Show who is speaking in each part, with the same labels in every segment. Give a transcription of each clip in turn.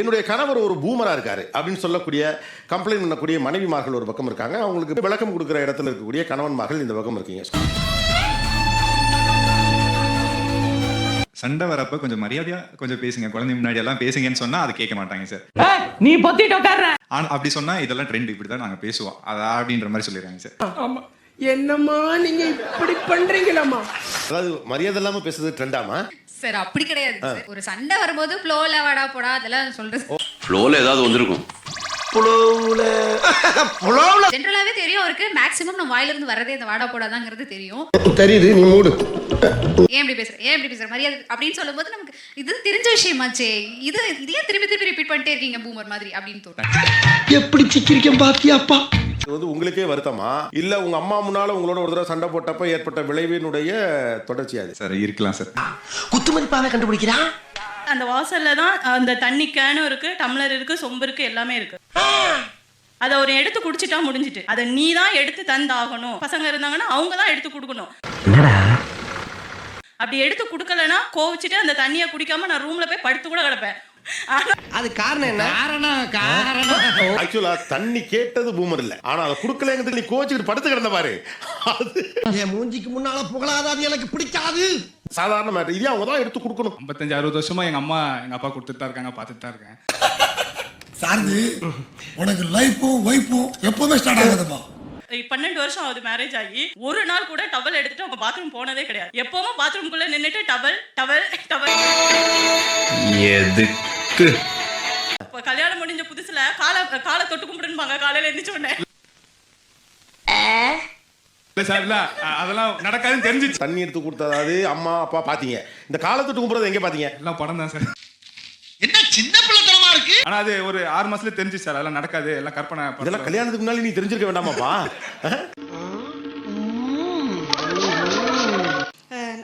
Speaker 1: என்னுடைய கணவர் ஒரு பூமரா இருக்காரு அப்படின்னு சொல்லக்கூடிய கம்ப்ளைண்ட் பண்ணக்கூடிய மனைவிமார்கள் ஒரு பக்கம் இருக்காங்க. அவங்களுக்கு விளக்கம் கொடுக்குற இடத்துல இருக்கக்கூடிய கணவன்மார்கள் இந்த பக்கம் இருக்கீங்க.
Speaker 2: சண்டை வரப்ப கொஞ்சம் மரியாதையா கொஞ்சம் பேசுங்க, குழந்தை முன்னாடி எல்லாம் பேசுங்கன்னு சொன்னா அது கேட்க மாட்டாங்க சார்.
Speaker 3: நீ பொத்திட்டு உட்கார்ற.
Speaker 2: ஆனா அப்படி சொன்னா இதெல்லாம் ட்ரெண்ட், இப்படிதான் நாங்க பேசுவோம் அதா அப்படின்ற மாதிரி சொல்லிடுறாங்க சார்.
Speaker 4: ஆமா, என்னம்மா நீங்க இப்படி பண்றீங்களாமா?
Speaker 1: அதாவது மரியாதை இல்லாம பேசுறது ட்ரெண்டாமா?
Speaker 5: சார் அப்படி கிடையாது சார். ஒரு சண்டை வரும்போது ஃப்ளோல வாடா போடா அதெல்லாம் சொல்றது.
Speaker 6: ஃப்ளோல ஏதாவது வந்திருக்கும்.
Speaker 5: ஜென்ரலாவே தெரியும் அவருக்கு. மேக்ஸிமம் நம்ம வாயில இருந்து வரதே இந்த வாடா போடாதாங்கிறது தெரியும்.
Speaker 1: தெரியுது, நீ மூடு.
Speaker 5: ஏன் இப்படி பேசுற மரியாதை அப்படின்னு சொல்லும்போது நமக்கு இது தெரிஞ்ச விஷயமாச்சே. இதையே திருப்பி ரிப்பீட் பண்ணிட்டே இருக்கீங்க பூமர் மாதிரி அப்படின்னு தோணும்.
Speaker 4: எப்படி சிக்கிரிக்கம் பாத்தியாப்பா?
Speaker 1: இது வந்து உங்களுக்கே வருத்தமா இல்ல உங்க அம்மா முன்னால உங்களோட ஒரு தடவை சண்டை போட்டப்ப ஏற்பட்ட விளைவினுடைய தொடர்ச்சியாது?
Speaker 2: சார் இருக்கலாம் சார்.
Speaker 4: குத்துமதிப்பாக கண்டுபிடிக்கிறான்.
Speaker 3: அந்த வாசல்ல தான் அந்த தண்ணி கேனும் இருக்கு, டம்ளர் இருக்கு, சொம்பு இருக்கு, எல்லாமே இருக்கு. அதை ஒரு எடுத்து குடிச்சிட்டா முடிஞ்சிட்டு. அதை நீ தான் எடுத்து தந்தாகணும். பசங்க இருந்தாங்கன்னா அவங்க தான் எடுத்து கொடுக்கணும். அப்படி எடுத்து கொடுக்கலன்னா கோவிச்சுட்டு அந்த தண்ணியை குடிக்காம நான் ரூம்ல போய் படுத்து கூட கிடப்பேன்.
Speaker 4: அது காரணம் என்ன? காரணம்
Speaker 1: ஆக்சுவலா தண்ணி கேட்டது பூமர் இல்ல, ஆனா அதை குடுக்கலங்கிறது நீ கோச்சிட்டு படுத்து கிடந்த பாரு. அது
Speaker 4: என் மூஞ்சிக்கு முன்னால புகழாத, அது எனக்கு பிடிக்காது.
Speaker 1: சாதாரண மேட்டர். இதே அவங்க தான் எடுத்து கொடுக்கணும்.
Speaker 7: 55-60 வருஷமா எங்க அம்மா எங்க அப்பா கொடுத்துட்டு தான் இருக்காங்க, பார்த்துட்டு தான் இருக்கேன்.
Speaker 8: சார்ந்து உனக்கு லைஃபும் வைஃபும் எப்பவுமே ஸ்டார்ட் ஆகுதுமா.
Speaker 3: 12 வருஷம் ஆகுது மேரேஜ் ஆகி. ஒரு நாள் கூட டவல் எடுத்துட்டு அவங்க பாத்ரூம் போனதே கிடையாது. எப்பவும் பாத்ரூம்குள்ள நின்னுட்டு டவல் டவல் டவல்.
Speaker 6: எதுக்கு?
Speaker 3: இப்ப கல்யாணம் முடிஞ்ச புதுசுல காலை தொட்டு கும்பிடுன்பாங்க காலையில எந்திரிச்ச உடனே.
Speaker 7: இல்ல சார், இல்ல அதெல்லாம் நடக்காதுன்னு தெரிஞ்சிச்சு.
Speaker 1: தண்ணி எடுத்து கொடுத்ததாவது அம்மா அப்பா பாத்தீங்க. இந்த காலத்துட்டு கும்பிடுறது எங்க பாத்தீங்க?
Speaker 7: எல்லாம் படம் தான் சார்.
Speaker 8: என்ன சின்ன பிள்ளைத்தனமா இருக்கு.
Speaker 7: ஆனா அது ஒரு 6 மாசத்துல தெரிஞ்சு சார். அதெல்லாம் நடக்காது, எல்லாம் கற்பனை.
Speaker 1: இதெல்லாம் கல்யாணத்துக்கு முன்னாடி நீ தெரிஞ்சிருக்க வேண்டாமாப்பா?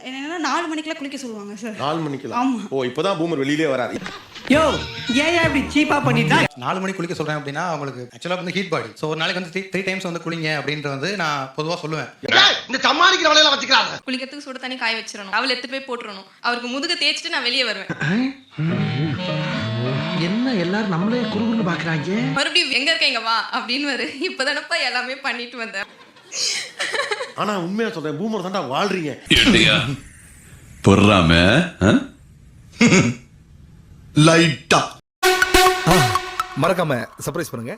Speaker 3: என்னன்னா 4 மணிக்கெல்லாம் குளிக்க சொல்லுவாங்க சார்.
Speaker 1: 4 மணிக்கெல்லாம்? ஓ, இப்பதான் பூமர் வெளியிலே வராது.
Speaker 4: யோ, ஏன் இப்படி சீப்பா பண்ணிட்டா?
Speaker 9: 4 மணிக்கு குளிக்க சொல்றேன் அப்படின்னா அவங்களுக்கு ஆக்சுவலா வந்து ஹீட் பாடி. சோ ஒரு நாளைக்கு வந்து 3 டைம்ஸ் வந்து குளிங்க அப்படின்றது வந்து நான் பொதுவா சொல்லுவேன்.
Speaker 4: இந்த சமாளிக்கிற வேலையெல்லாம் வச்சுக்கிறாங்க.
Speaker 10: குளிக்கிறதுக்கு சுடு தண்ணி காய வச்சிடணும், அவள் எடுத்து போய் போட்டுறணும், அவருக்கு முதுக தேய்ச்சிட்டு நான் வெளியே வருவேன்.
Speaker 4: என்ன எல்லாரும் நம்மளே குறுகுறுன்னு பாக்குறாங்க?
Speaker 10: மறுபடியும் எங்க இருக்கீங்க வா அப்படின்னு இப்பதானப்பா எல்லாமே பண்ணிட்டு வந்தேன்.
Speaker 1: ஆனா உண்மையா சொல்றேன், பூமர் தாண்டா வாழ்றீங்க.
Speaker 6: பொறாம லைட்டா
Speaker 11: மறக்காம சர்ப்ரைஸ் பண்ணுங்க.